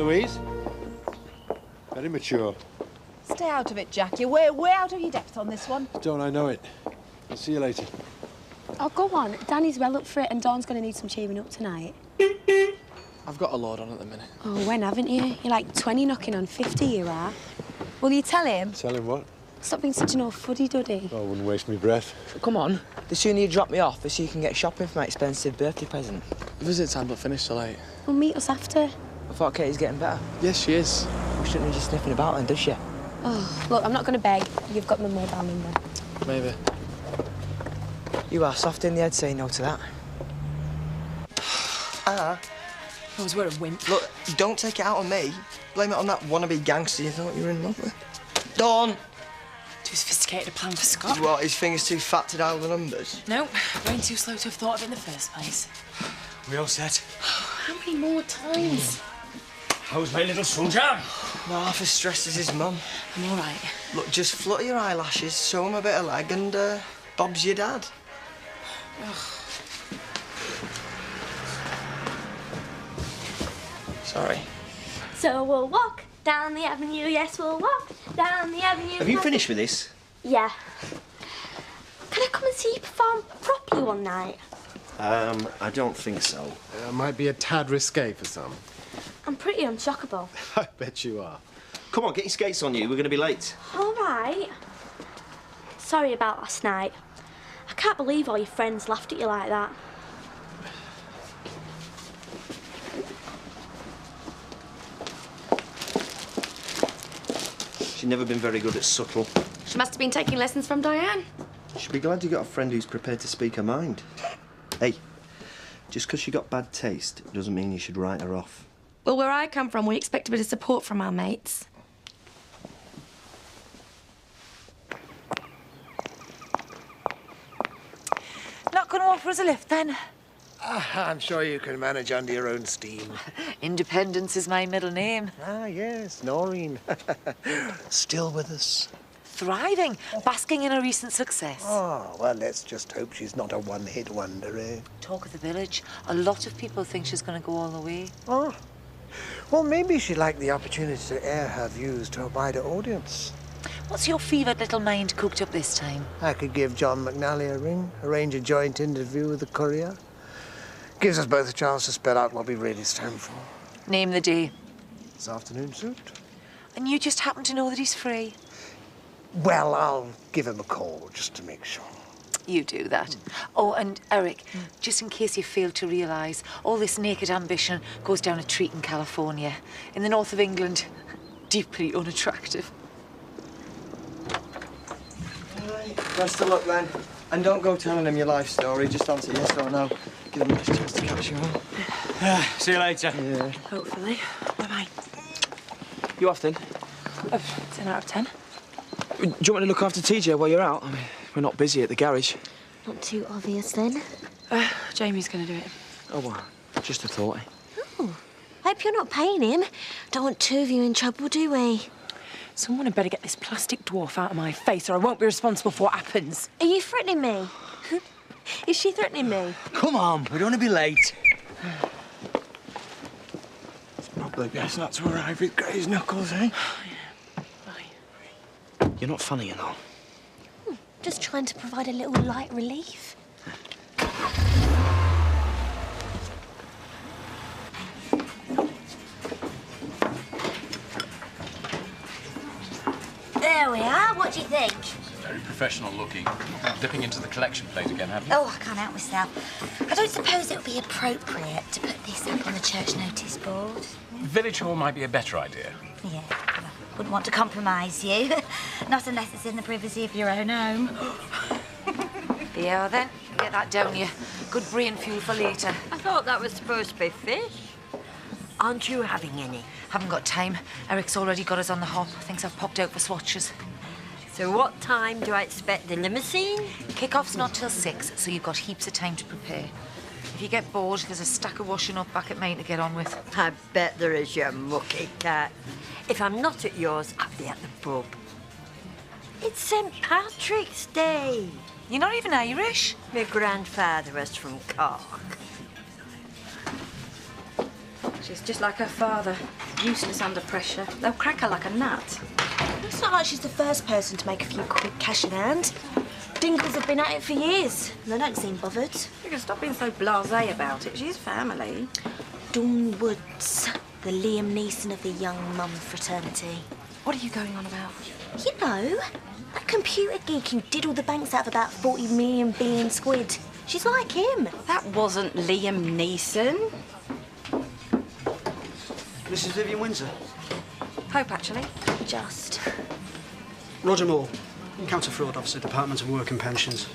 Louise. Very mature. Stay out of it, Jack. You're way out of your depth on this one. Don't I know it? I'll see you later. Oh, go on. Danny's well up for it and Dawn's going to need some cheering up tonight. I've got a load on at the minute. Oh, when haven't you? You're like 20 knocking on 50, you are. Will you tell him? Tell him what? Stop being such an old fuddy-duddy. Oh, I wouldn't waste my breath. Come on. The sooner you drop me off, the sooner you can get shopping for my expensive birthday present. Visit time not finished so late. Well, meet us after. I thought Katie's getting better. Yes, she is. We shouldn't be just sniffing about then, does she? Oh, look, I'm not going to beg. You've got my mobile number. Maybe. You are soft in the head saying no to that. Anna. I was wearing a wimp. Look, don't take it out on me. Blame it on that wannabe gangster you thought you were in love with. Dawn! Too sophisticated a plan for Scott. What, his finger's too fat to dial the numbers? No, brain too slow to have thought of it in the first place. We all set? How many more times? How's my little soldier? Not half as stressed as his mum. I'm all right. Look, just flutter your eyelashes, sew him a bit of leg, and Bob's your dad. Ugh. Sorry. So we'll walk down the avenue, yes, we'll walk down the avenue. Have you finished with this? Yeah. Can I come and see you perform properly one night? I don't think so. Might be a tad risque for some. I'm pretty unshockable. I bet you are. Come on, get your skates on you. We're going to be late. All right. Sorry about last night. I can't believe all your friends laughed at you like that. She's never been very good at subtle. She must have been taking lessons from Diane. She'll be glad you got a friend who's prepared to speak her mind. Hey, just because she got bad taste doesn't mean you should write her off. Well, where I come from, we expect a bit of support from our mates. Not going to offer us a lift, then? I'm sure you can manage under your own steam. Independence is my middle name. Ah, yes, Noreen. Still with us? Thriving, basking in her recent success. Oh, well, let's just hope she's not a one-hit wonder, eh? Talk of the village. A lot of people think she's going to go all the way. Oh. Well, maybe she'd like the opportunity to air her views to a wider audience. What's your fevered little mind cooked up this time? I could give John McNally a ring, arrange a joint interview with the courier. Gives us both a chance to spell out what we really stand for. Name the day. This afternoon suit? And you just happen to know that he's free? Well, I'll give him a call just to make sure. You do that. Oh, and Eric, just in case you failed to realise, all this naked ambition goes down a treat in California. In the north of England, deeply unattractive. All right, best of luck then. And don't go telling him your life story, just answer yes or no. Give him a nice chance to catch you on. See you later. Yeah. Hopefully. Bye-bye. You off then? 10 out of 10. Do you want me to look after TJ while you're out? I mean, we're not busy at the garage. Not too obvious, then. Jamie's going to do it. Oh, well, just a thought. Oh, hope you're not paying him. Don't want two of you in trouble, do we? Someone had better get this plastic dwarf out of my face or I won't be responsible for what happens. Are you threatening me? Is she threatening me? Come on, we don't want to be late. It's probably best not to arrive with Grey's knuckles, eh? You're not funny, you know. Just trying to provide a little light relief. There we are. What do you think? Very professional looking. Dipping into the collection plate again, have you? Oh, I can't help myself. I don't suppose it would be appropriate to put this up on the church notice board. Village Hall might be a better idea. Yeah, well, wouldn't want to compromise you. Not unless it's in the privacy of your own home. Yeah, then. Get that down you. Good brain fuel for later. I thought that was supposed to be fish. Aren't you having any? Haven't got time. Eric's already got us on the hop. Thinks I've popped out for swatches. So what time do I expect the limousine? Kick-off's not till 6, so you've got heaps of time to prepare. If you get bored, there's a stack of washing up back at mine to get on with. I bet there is, you mucky cat. If I'm not at yours, I'll be at the pub. It's St. Patrick's Day. You're not even Irish? My grandfather was from Cork. She's just like her father, useless under pressure. They'll crack her like a nut. It's not like she's the first person to make a few quick cash in hand. Dingles have been at it for years, and they don't seem bothered. You can stop being so blasé about it. She's family. Dawn Woods, the Liam Neeson of the young mum fraternity. What are you going on about? You know, a computer geek who did all the banks out of about 40 million billion squid. She's like him. That wasn't Liam Neeson. Mrs. Vivian Windsor. Hope, actually. Just. Roger Moore, Counter Fraud Officer, Department of Work and Pensions.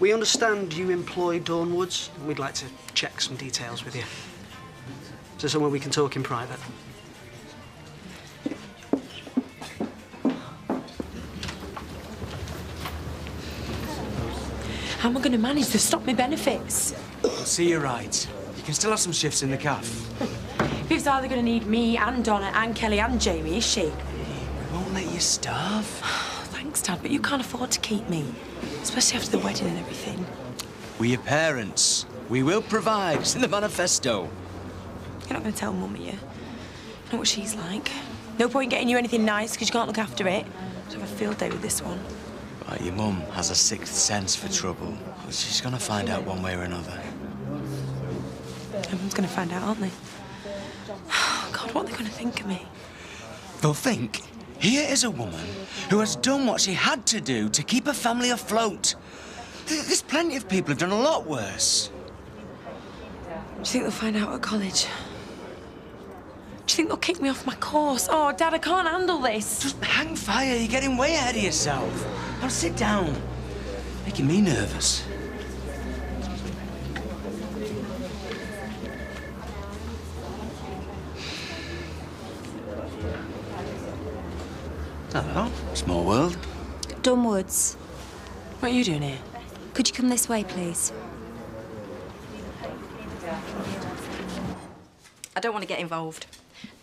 We understand you employ Dawn Woods, and we'd like to check some details with you. Is there somewhere we can talk in private? How am I going to manage to stop my benefits? I'll see you right. You can still have some shifts in the caff. Viv's either going to need me and Donna and Kelly and Jamie, is she? We won't let you starve. Thanks, Dad, but you can't afford to keep me. Especially after the wedding and everything. We're your parents. We will provide. It's in the manifesto. You're not going to tell Mum, are you? Know what she's like. No point getting you anything nice because you can't look after it. Just have a field day with this one. Right, your mum has a sixth sense for trouble. She's going to find out one way or another. Everyone's going to find out, aren't they? Oh, God, what are they going to think of me? They'll think, here is a woman who has done what she had to do to keep her family afloat. There's plenty of people who've done a lot worse. Do you think they'll find out at college? Do you think they'll kick me off my course? Oh, Dad, I can't handle this. Just hang fire. You're getting way ahead of yourself. Now sit down. Making me nervous. Hello. Small world. Dawn Woods. What are you doing here? Could you come this way, please? I don't want to get involved.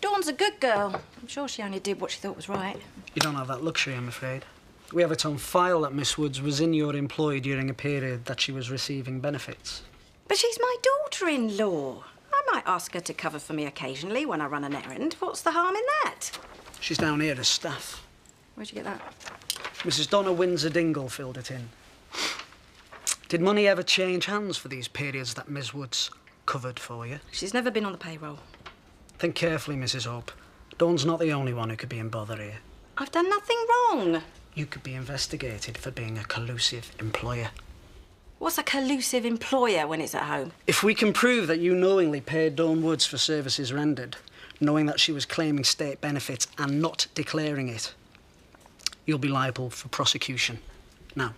Dawn's a good girl. I'm sure she only did what she thought was right. You don't have that luxury, I'm afraid. We have it on file that Miss Woods was in your employ during a period that she was receiving benefits. But she's my daughter-in-law. I might ask her to cover for me occasionally when I run an errand. What's the harm in that? She's down here as staff. Where'd you get that? Mrs. Donna Windsor Dingle filled it in. Did money ever change hands for these periods that Miss Woods covered for you? She's never been on the payroll. Think carefully, Mrs. Hope. Dawn's not the only one who could be in bother here. I've done nothing wrong. You could be investigated for being a collusive employer. What's a collusive employer when it's at home? If we can prove that you knowingly paid Dawn Woods for services rendered, knowing that she was claiming state benefits and not declaring it, you'll be liable for prosecution. Now,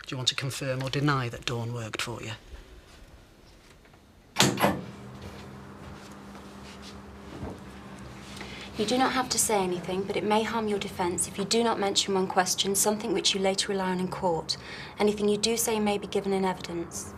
do you want to confirm or deny that Dawn worked for you? You do not have to say anything, but it may harm your defence if you do not mention when questioned something which you later rely on in court. Anything you do say may be given in evidence.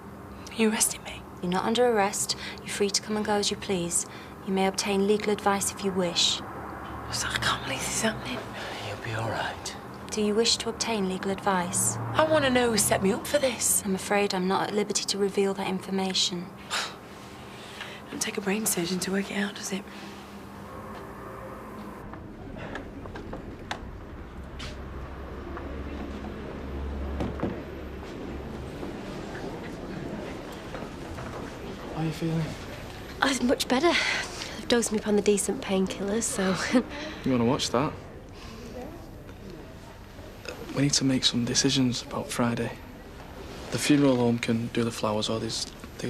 Are you arresting me? You're not under arrest. You're free to come and go as you please. You may obtain legal advice if you wish. I can't believe this is happening. You'll be all right. Do you wish to obtain legal advice? I want to know who set me up for this. I'm afraid I'm not at liberty to reveal that information. Don't take a brain surgeon to work it out, does it? How are you feeling? I'm much better. They've dosed me upon the decent painkillers, so... You want to watch that? We need to make some decisions about Friday. The funeral home can do the flowers or these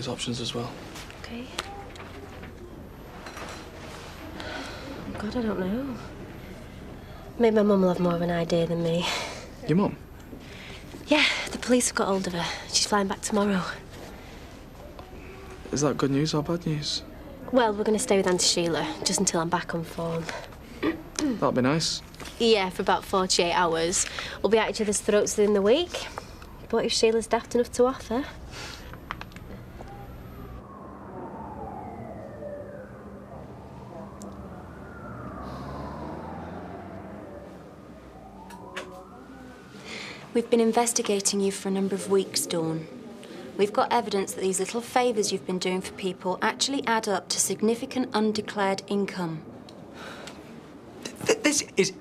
options as well. OK. God, I don't know. Maybe my mum will have more of an idea than me. Your mum? Yeah, the police have got hold of her. She's flying back tomorrow. Is that good news or bad news? Well, we're going to stay with Auntie Sheila just until I'm back on form. That'd be nice. Yeah, for about 48 hours. We'll be at each other's throats within the week. What if Sheila's daft enough to offer? We've been investigating you for a number of weeks, Dawn. We've got evidence that these little favours you've been doing for people actually add up to significant undeclared income. This is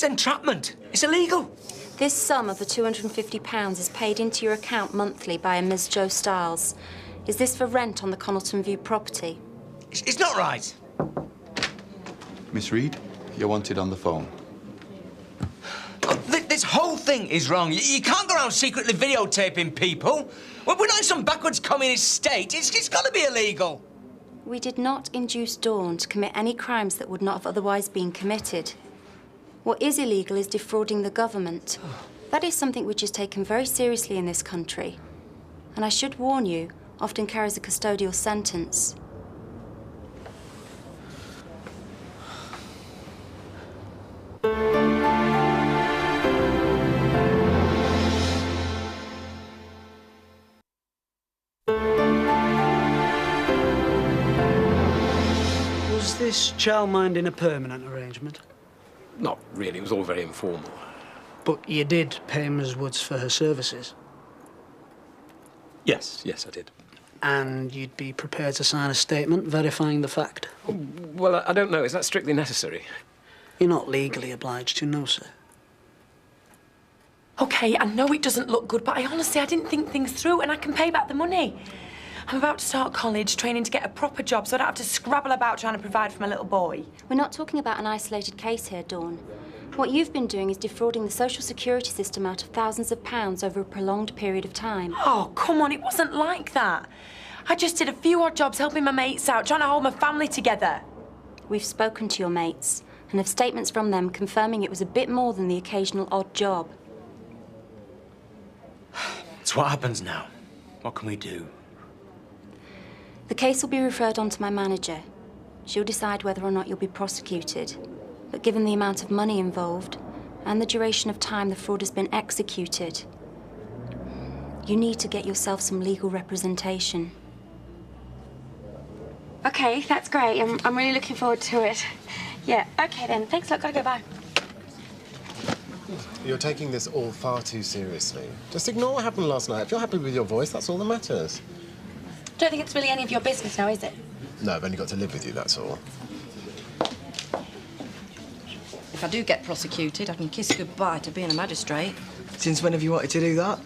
entrapment. It's illegal. This sum of the £250 is paid into your account monthly by a Ms. Jo Stiles. Is this for rent on the Connaughton View property? It's not right. Miss Reed, you're wanted on the phone. This whole thing is wrong. You can't go around secretly videotaping people. We're not in some backwards communist state. It's got to be illegal. We did not induce Dawn to commit any crimes that would not have otherwise been committed. What is illegal is defrauding the government. That is something which is taken very seriously in this country. And I should warn you, often carries a custodial sentence. Was this childminding a permanent arrangement? Not really, it was all very informal. But you did pay Ms. Woods for her services? Yes, I did. And you'd be prepared to sign a statement verifying the fact? Well, I don't know. Is that strictly necessary? You're not legally obliged to, no, sir. OK, I know it doesn't look good, but I didn't think things through, and I can pay back the money. I'm about to start college, training to get a proper job, so I don't have to scrabble about trying to provide for my little boy. We're not talking about an isolated case here, Dawn. What you've been doing is defrauding the social security system out of thousands of pounds over a prolonged period of time. Oh, come on, it wasn't like that. I just did a few odd jobs helping my mates out, trying to hold my family together. We've spoken to your mates and have statements from them confirming it was a bit more than the occasional odd job. So what happens now? What can we do? The case will be referred on to my manager. She'll decide whether or not you'll be prosecuted. But given the amount of money involved and the duration of time the fraud has been executed, you need to get yourself some legal representation. OK, that's great. I'm really looking forward to it. Yeah, OK then. Thanks a lot. Gotta go, bye. You're taking this all far too seriously. Just ignore what happened last night. If you're happy with your voice, that's all that matters. Don't think it's really any of your business now, is it? No, I've only got to live with you, that's all. If I do get prosecuted, I can kiss goodbye to being a magistrate. Since when have you wanted to do that?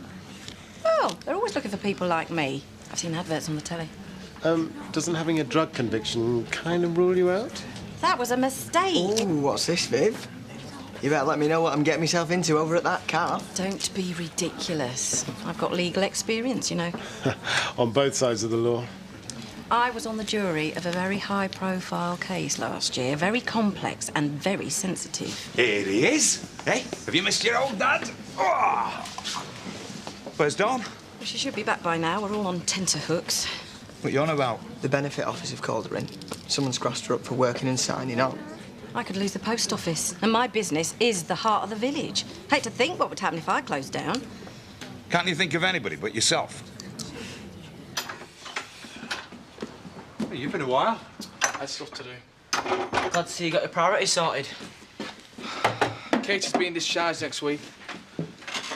Well, they're always looking for people like me. I've seen adverts on the telly. Doesn't having a drug conviction kind of rule you out? That was a mistake. Ooh, what's this, Viv? You better let me know what I'm getting myself into over at that car. Don't be ridiculous. I've got legal experience, you know. On both sides of the law. I was on the jury of a very high-profile case last year, very complex and very sensitive. Here he is. Hey, have you missed your old dad? Oh. Where's Dawn? Well, she should be back by now. We're all on tenterhooks. What you on about? The benefit office have called her in. Someone's grassed her up for working and signing on. I could lose the post office, and my business is the heart of the village. Hate to think what would happen if I closed down. Can't you think of anybody but yourself? Hey, you've been a while. I had stuff to do. Glad to see you got your priorities sorted. Katie's being discharged next week.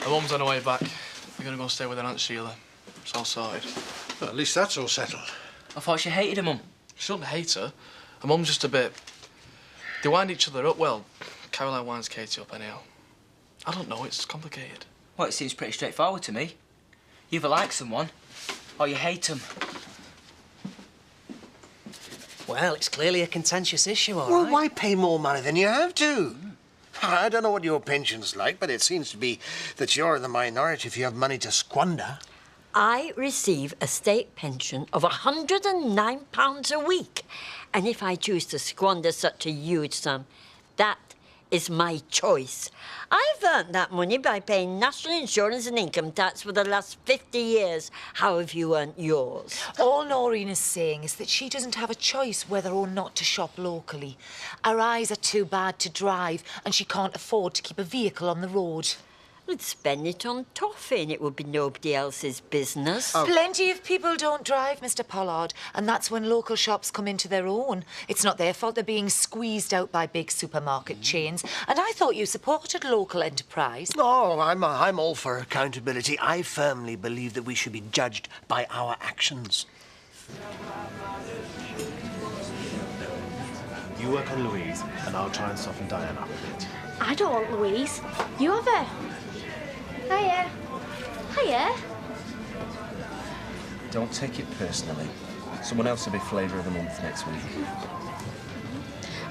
Her mum's on her way back. We're going to go stay with her Aunt Sheila. It's all sorted. Well, at least that's all settled. I thought she hated her mum. She doesn't hate her. Her mum's just a bit... They wind each other up. Well, Caroline winds Katie up anyhow. I don't know, it's complicated. Well, it seems pretty straightforward to me. You either like someone, or you hate them. Well, it's clearly a contentious issue, all Well, right. why pay more money than you have to? I don't know what your pension's like, but it seems to be that you're in the minority if you have money to squander. I receive a state pension of £109 a week. And if I choose to squander such a huge sum, that is my choice. I've earned that money by paying national insurance and income tax for the last 50 years. How have you earned yours? All Noreen is saying is that she doesn't have a choice whether or not to shop locally. Her eyes are too bad to drive and she can't afford to keep a vehicle on the road. We'd spend it on toffee and it would be nobody else's business. Plenty of people don't drive, Mr. Pollard, and that's when local shops come into their own. It's not their fault they're being squeezed out by big supermarket chains. And I thought you supported local enterprise. Oh, I'm all for accountability. I firmly believe that we should be judged by our actions. You work on Louise, and I'll try and soften Diane up a bit. I don't want Louise. You have her. Hiya. Hiya. Don't take it personally. Someone else will be flavour of the month next week.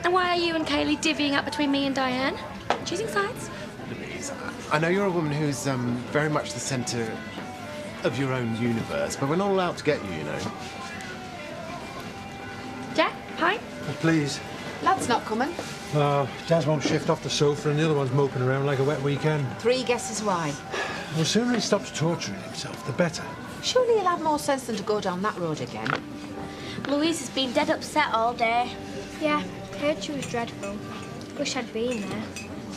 And why are you and Kaylee divvying up between me and Diane? Choosing sides? Louise, I know you're a woman who's very much the centre of your own universe, but we're not allowed to get you, you know. Jack, pint? Please. Lad's not coming. Daz won't shift off the sofa and the other one's moping around like a wet weekend. 3 guesses why. The sooner he stops torturing himself, the better. Surely he'll have more sense than to go down that road again. Louise has been dead upset all day. Yeah, heard she was dreadful. Wish I'd been there.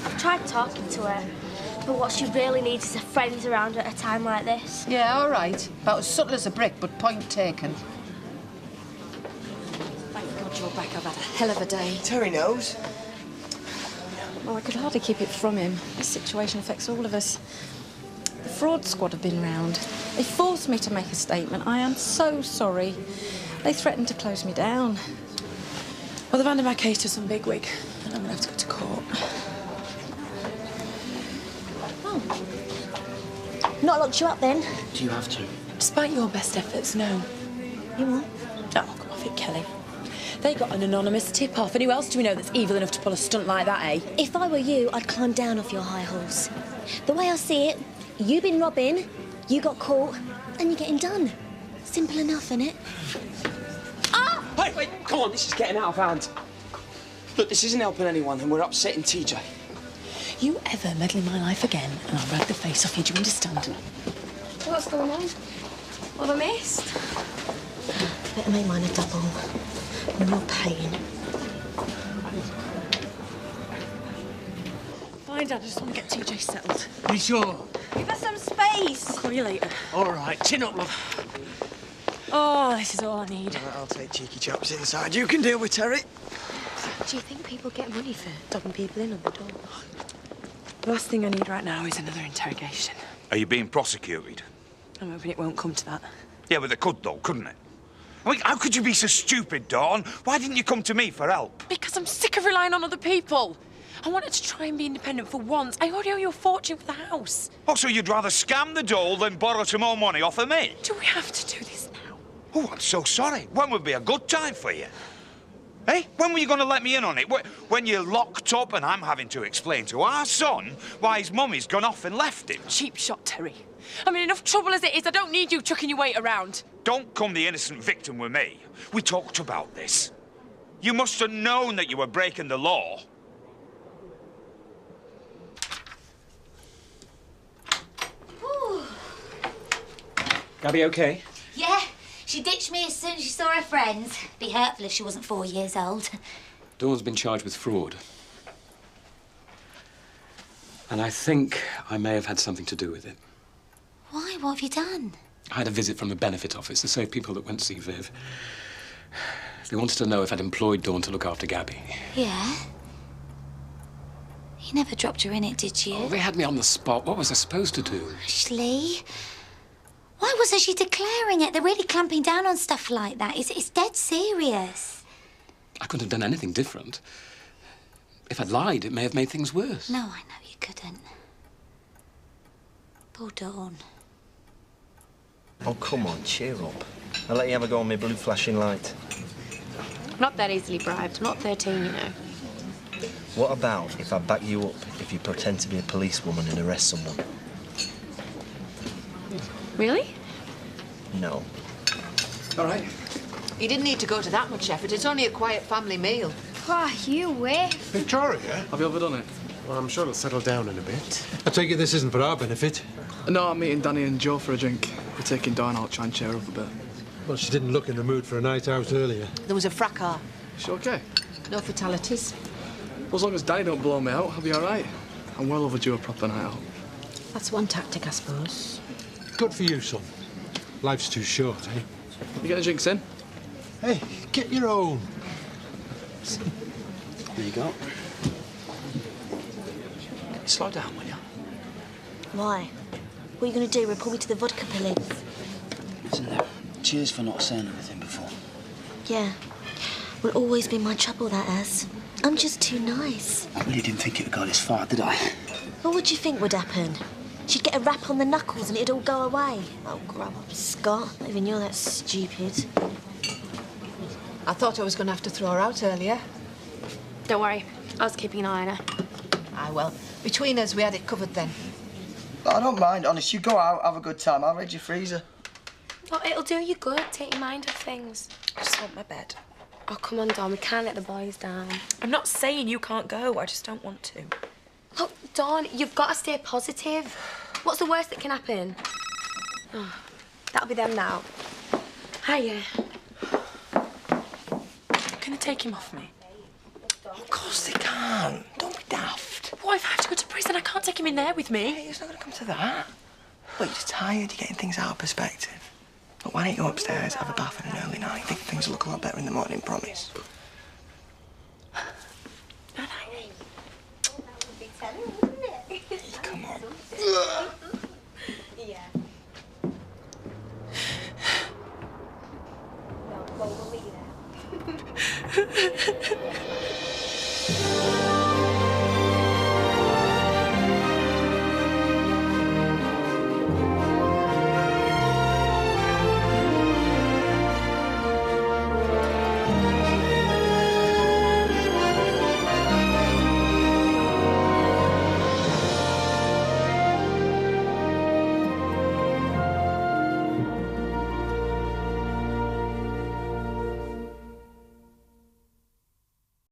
I've tried talking to her, but what she really needs is her friends around at a time like this. Yeah, all right. About as subtle as a brick, but point taken. Thank God you're back. I've had a hell of a day. Terry knows. Well, I could hardly keep it from him. This situation affects all of us. The fraud squad have been round. They forced me to make a statement. I am so sorry. They threatened to close me down. Well, they've handed my case to some bigwig, and I'm going to have to go to court. Oh. Not locked you up, then? Do you have to? Despite your best efforts, no. You won't? Oh, come off it, Kelly. They got an anonymous tip-off, and who else do we know that's evil enough to pull a stunt like that, eh? If I were you, I'd climb down off your high horse. The way I see it, you've been robbing, you got caught, and you're getting done. Simple enough, innit? Ah! Hey, wait, come on, this is getting out of hand. Look, this isn't helping anyone, and we're upsetting TJ. You ever meddle in my life again, and I'll rag the face off you, do you understand? What's going on? What have I missed? Better make mine a double. No pain. Fine, Dad, I just want to get TJ settled. You sure? Give us some space. I'll call you later. All right, chin up, love. Oh, this is all I need. Right, I'll take cheeky chops inside. You can deal with Terry. Do you think people get money for dobbing people in on the door? The last thing I need right now is another interrogation. Are you being prosecuted? I'm hoping it won't come to that. Yeah, but they could, though, couldn't it? I mean, how could you be so stupid, Dawn? Why didn't you come to me for help? Because I'm sick of relying on other people. I wanted to try and be independent for once. I already owe you a fortune for the house. Oh, so you'd rather scam the dole than borrow some more money off of me? Do we have to do this now? Oh, I'm so sorry. When would be a good time for you? Hey, when were you going to let me in on it? When you're locked up and I'm having to explain to our son why his mummy's gone off and left him? Cheap shot, Terry. I'm in enough trouble as it is. I don't need you chucking your weight around. Don't come the innocent victim with me. We talked about this. You must have known that you were breaking the law. Gabby, okay? Yeah, she ditched me as soon as she saw her friends. Be hurtful if she wasn't 4 years old. Dawn's been charged with fraud. And I think I may have had something to do with it. Why? What have you done? I had a visit from the benefit office, the same people that went to see Viv. They wanted to know if I'd employed Dawn to look after Gabby. Yeah? You never dropped her in it, did you? Oh, they had me on the spot. What was I supposed to do? Ashley, why wasn't she declaring it? They're really clamping down on stuff like that. It's dead serious. I couldn't have done anything different. If I'd lied, it may have made things worse. No, I know you couldn't. Poor Dawn. Oh, come on, cheer up. I'll let you have a go on my blue flashing light. I'm not that easily bribed. I'm not 13, you know. What about if I back you up if you pretend to be a policewoman and arrest someone? Really? No. All right. You didn't need to go to that much effort. It's only a quiet family meal. Why, you whiff. Victoria? Have you overdone it? Well, I'm sure it'll settle down in a bit. I take it this isn't for our benefit. No, I'm meeting Danny and Joe for a drink. We're taking Dawn out, try and cheer her up a bit. Well, she didn't look in the mood for a night out earlier. There was a fracas. She okay? No fatalities. Well, as long as Danny don't blow me out, I'll be all right. I'm well overdue a proper night out. That's one tactic, I suppose. Good for you, son. Life's too short, eh? You get the drinks in? Hey, get your own. There you go. Slow down, will you? Why? What are you going to do? Report me to the vodka police? Listen, cheers for not saying anything before. Yeah. Will always be my trouble, that has. I'm just too nice. I really didn't think it would go this far, did I? What would you think would happen? She'd get a rap on the knuckles and it'd all go away. Oh, grow up, Scott. Not even you're that stupid. I thought I was going to have to throw her out earlier. Don't worry, I was keeping an eye on her. Aye, well, between us, we had it covered then. I don't mind, honest. You go out, have a good time. I'll raid your freezer. Oh, it'll do you good. Take your mind off things. I just want my bed. Oh, come on, Dawn. We can't let the boys down. I'm not saying you can't go. I just don't want to. Look, Dawn, you've got to stay positive. What's the worst that can happen? Oh, that'll be them now. Hiya. Can they take him off me? Of course they can't. Don't be daft. What if I have to go to prison? I can't take him in there with me. Hey, it's not going to come to that. Look, you're just tired. You're getting things out of perspective. Look, why don't you go upstairs, have a bath and an early night? I think things will look a lot better in the morning, promise. Night-night.